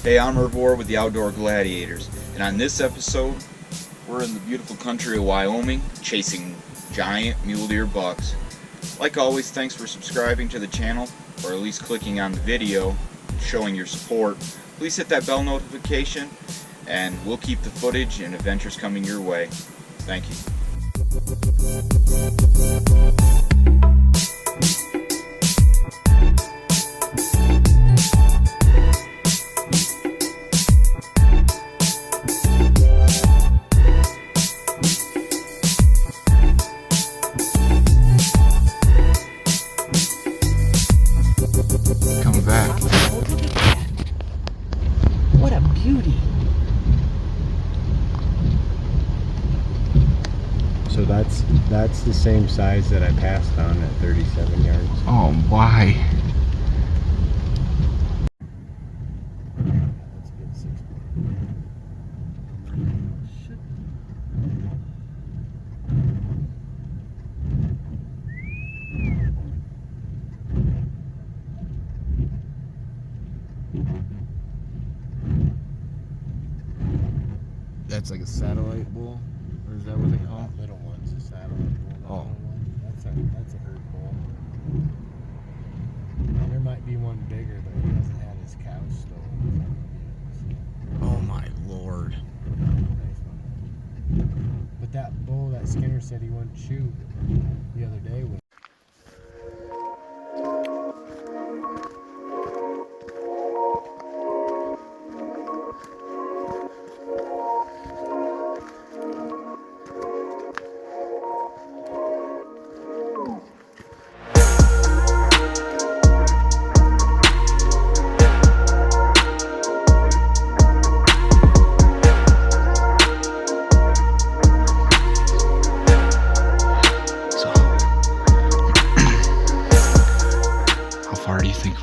Hey, I'm Ervie with the Outdoor Gladiators, and on this episode, we're in the beautiful country of Wyoming, chasing giant mule deer bucks. Like always, thanks for subscribing to the channel, or at least clicking on the video, showing your support. Please hit that bell notification, and we'll keep the footage and adventures coming your way. Thank you. So that's the same size that I passed on at 37 yards. Oh, why? That's a good 6. That's like a satellite bull, or is that what they call it? Little one's a satellite bull. That's a herd bull. There might be one bigger, but he hasn't had his cow stolen. Oh my lord. Nice one. But that bull that Skinner said he wouldn't shoot the other day was.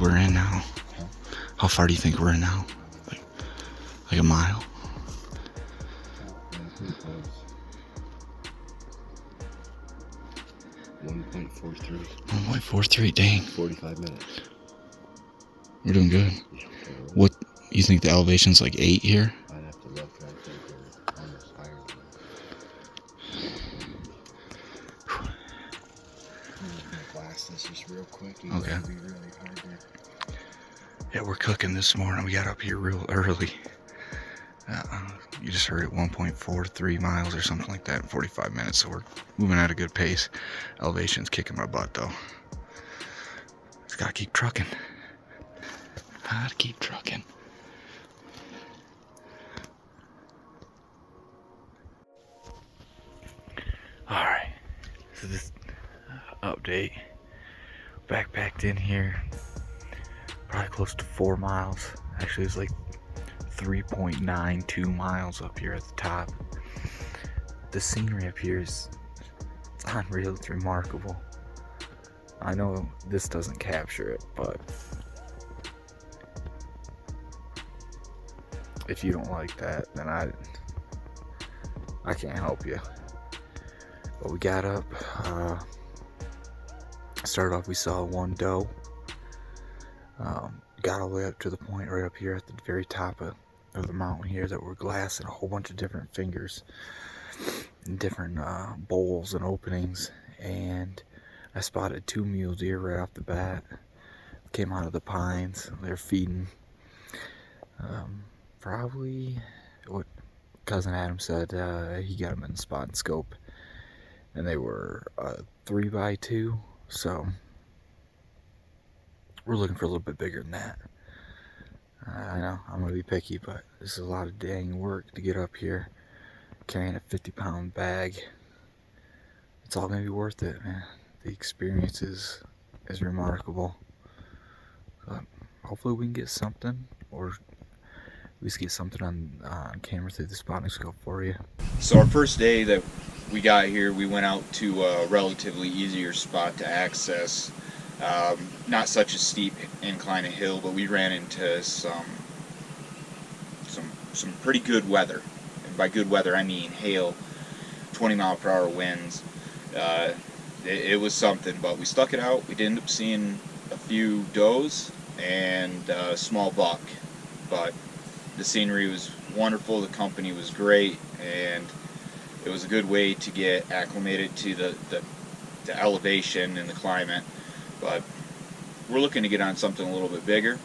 We're in now. How far do you think we're in now? Like a mile? Pretty close. 1.43. 1.43, dang. 45 minutes. We're doing good. Yeah. What, you think the elevation's like 8 here? I'd have to look. I think we're almost higher than that. I'm just gonna blast this just real quick. Okay. It'll be really hard to... Yeah, we're cooking this morning. We got up here real early. You just heard it, 1.43 miles or something like that in 45 minutes. So we're moving at a good pace. Elevation's kicking my butt though. Just gotta keep trucking. Gotta keep trucking. Alright. So this update. Backpacked in here. Probably close to 4 miles. Actually, it's like 3.92 miles up here at the top. The scenery up here is unreal. It's remarkable. I know this doesn't capture it, but if you don't like that, then I can't help you. But we got up. Started off, we saw one doe. Got all the way up to the point right up here at the very top of the mountain here that were glassing a whole bunch of different fingers and different bowls and openings, and I spotted 2 mule deer right off the bat. Came out of the pines. They're feeding. Probably what cousin Adam said, he got them in the spot and scope, and they were 3x2, so we're looking for a little bit bigger than that. I know I'm gonna be picky, but this is a lot of dang work to get up here. carrying a 50-pound bag. It's all gonna be worth it, man. The experience is remarkable. But hopefully we can get something, or at least get something on camera through the spotting scope for you. So our first day that we got here, we went out to a relatively easier spot to access. Not such a steep incline of hill, but we ran into some pretty good weather. And by good weather, I mean hail, 20-mile-per-hour winds. It was something, but we stuck it out. We did end up seeing a few does and a small buck, but the scenery was wonderful, the company was great, and it was a good way to get acclimated to the elevation and the climate. But we're looking to get on something a little bit bigger,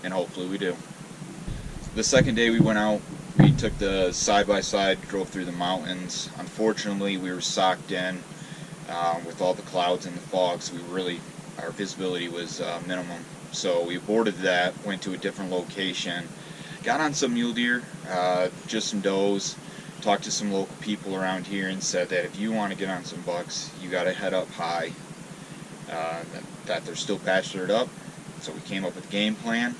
and hopefully we do. The second day we went out, we took the side-by-side, drove through the mountains. Unfortunately, we were socked in with all the clouds and the fog, so our visibility was minimum. So we aborted that, went to a different location, got on some mule deer, just some does, talked to some local people around here, and said that if you want to get on some bucks, you got to head up high, that they're still bachelored up. So we came up with a game plan,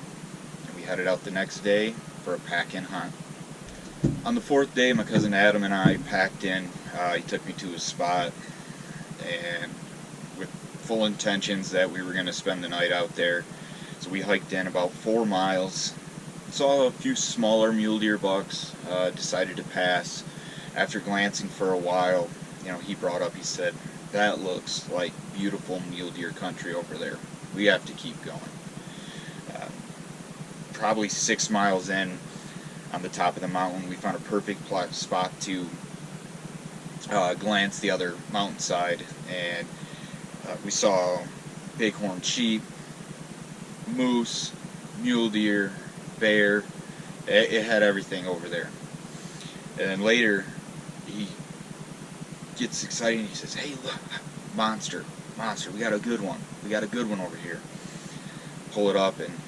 and we headed out the next day for a pack-in hunt. On the fourth day, my cousin Adam and I packed in. He took me to his spot, and with full intentions that we were going to spend the night out there. So we hiked in about 4 miles, saw a few smaller mule deer bucks, decided to pass. After glancing for a while, he brought up, he said, "That looks like beautiful mule deer country over there. We have to keep going." Probably 6 miles in, on the top of the mountain, we found a perfect spot to glance the other mountainside, and we saw bighorn sheep, moose, mule deer, bear. It had everything over there. And then later, he gets excited and he says, "Hey, look, monster, we got a good one. We got a good one over here." Pull it up, and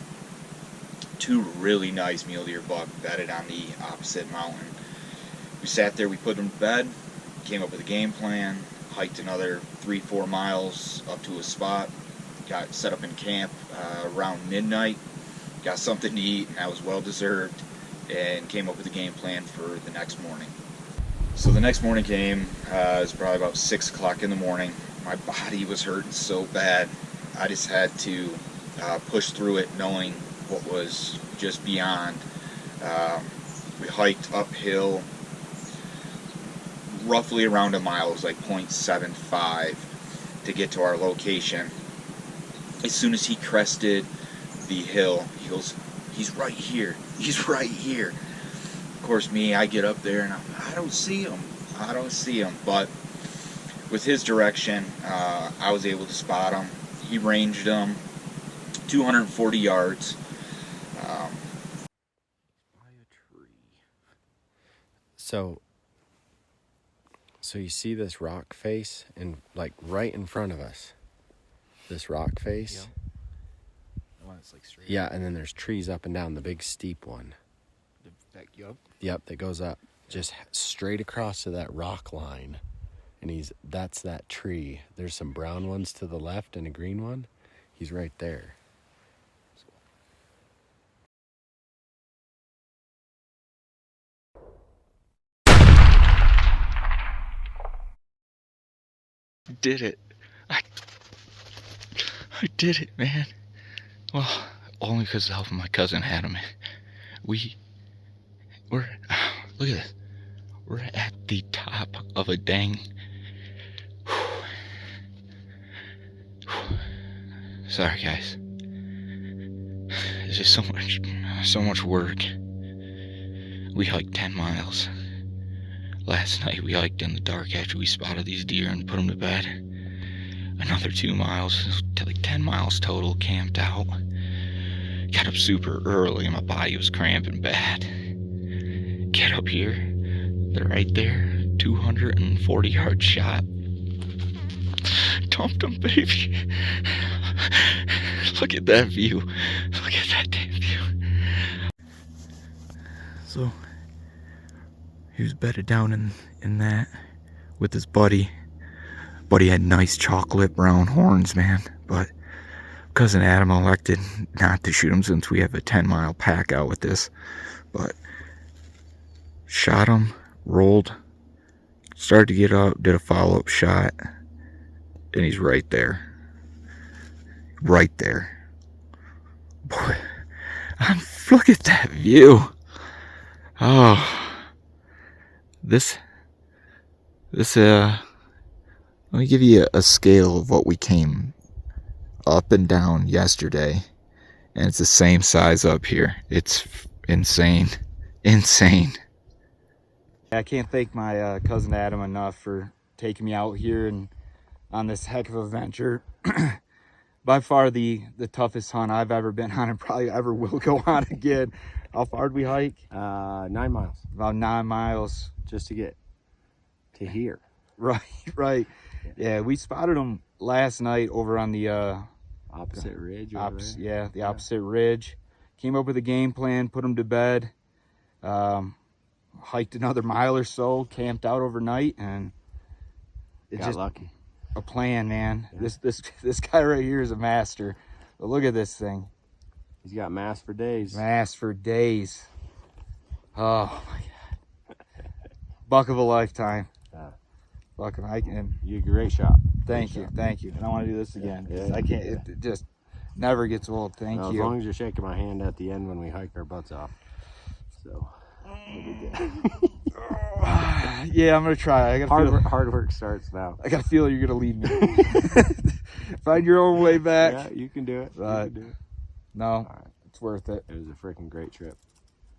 2 really nice mule deer buck bedded on the opposite mountain. We sat there, we put them to bed, came up with a game plan, hiked another 3-4 miles up to a spot, got set up in camp around midnight, got something to eat, and that was well deserved, and came up with a game plan for the next morning. So the next morning came, it was probably about 6 o'clock in the morning. My body was hurting so bad, I just had to push through it, knowing what was just beyond. We hiked uphill roughly around a mile. It was like 0.75 to get to our location. As soon as he crested the hill, he goes, "He's right here, he's right here." Of course, I get up there and I don't see him, but with his direction, I was able to spot him. He ranged him 240 yards. By a tree. So you see this rock face, and like right in front of us, this rock face. Yep. The one that's like straight. Yeah, and then there's trees up and down, the big steep one. Yep, that goes up just straight across to that rock line, and that's that tree. There's some brown ones to the left and a green one. He's right there. Did it. I did it, man. Well, only because of the help of my cousin Adam. We're look at this. We're at the top of a dang. Sorry, guys. It's just so much work. We hiked 10 miles. Last night we hiked in the dark after we spotted these deer and put them to bed. Another 2 miles, to like 10 miles total, camped out. Got up super early and my body was cramping bad. Get up here, they're right there, 240-yard shot. Dumped them, baby. Look at that view. Look at that damn view. So, He was bedded down in that with his buddy. Buddy had nice chocolate brown horns, man. But Cousin Adam elected not to shoot him since we have a 10-mile pack out with this. But shot him, rolled, started to get up, did a follow-up shot, and he's right there. Right there. Boy, look at that view. Oh. This, let me give you a scale of what we came up and down yesterday, and it's the same size up here. It's insane. Insane. I can't thank my cousin Adam enough for taking me out here and on this heck of a venture. By far the toughest hunt I've ever been on and probably ever will go on again. How far did we hike? 9 miles. About 9 miles. Just to get to here. Right. Yeah, we spotted them last night over on the opposite ridge. Opposite ridge. Came up with a game plan, put them to bed. Hiked another mile or so, camped out overnight, and it got lucky. A plan, man. Yeah. This guy right here is a master. But look at this thing. He's got mass for days. Mass for days. Oh my God. Buck of a lifetime. Buck of you a great shot. Thank you. And I want to do this again. I can't. It just never gets old. Thank you. As long as you're shaking my hand at the end when we hike our butts off. So. Yeah, I'm gonna try. Hard work starts now. I gotta feel you're gonna lead me. Find your own way back. Yeah, you can do it. No, right. It's worth it. It was a freaking great trip.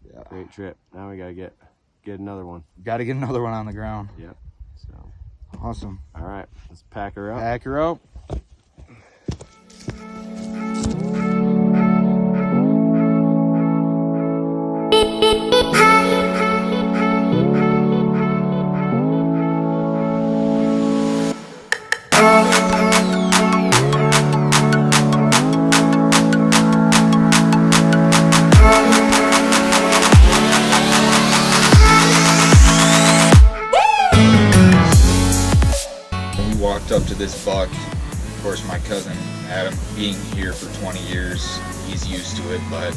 Yeah, great trip. Now we gotta get another one. Got to get another one on the ground. Yep. So awesome. All right, let's pack her up. Pack her up. Up to this buck, of course my cousin Adam, being here for 20 years, he's used to it, but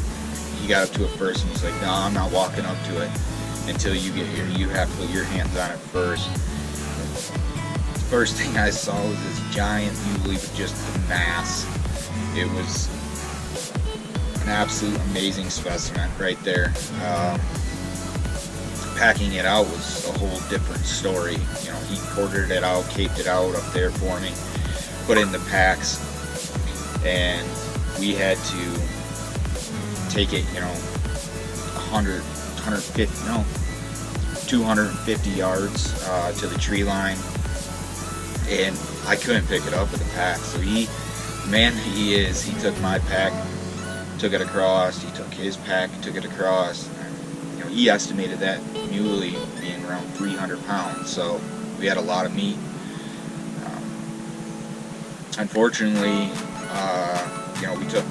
he got up to it first and was like, no, I'm not walking up to it until you get here. You have to put your hands on it first. The first thing I saw was this giant mule with just a mass. It was an absolute amazing specimen right there. Packing it out was a whole different story. You know, he quartered it out, caped it out up there for me, put it in the packs, and we had to take it, 250 yards to the tree line, and I couldn't pick it up with a pack. So he took my pack, took it across, he took his pack, took it across. He estimated that muley being around 300 pounds, so we had a lot of meat. Unfortunately, we took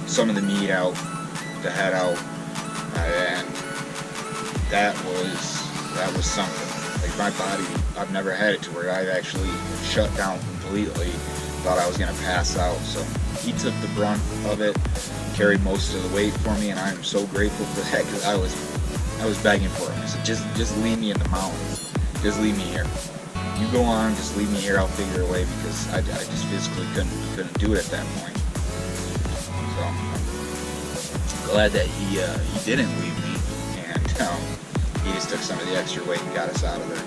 some of the meat out, the head out, and that was something. Like my body, I've never had it to where I've actually shut down completely. Thought I was gonna pass out. So he took the brunt of it, carried most of the weight for me, and I am so grateful for that because I was begging for him. I said, just leave me in the mountains. Just leave me here. You go on, just leave me here. I'll figure a way because I just physically couldn't do it at that point. So I'm glad that he didn't leave me, and he just took some of the extra weight and got us out of there.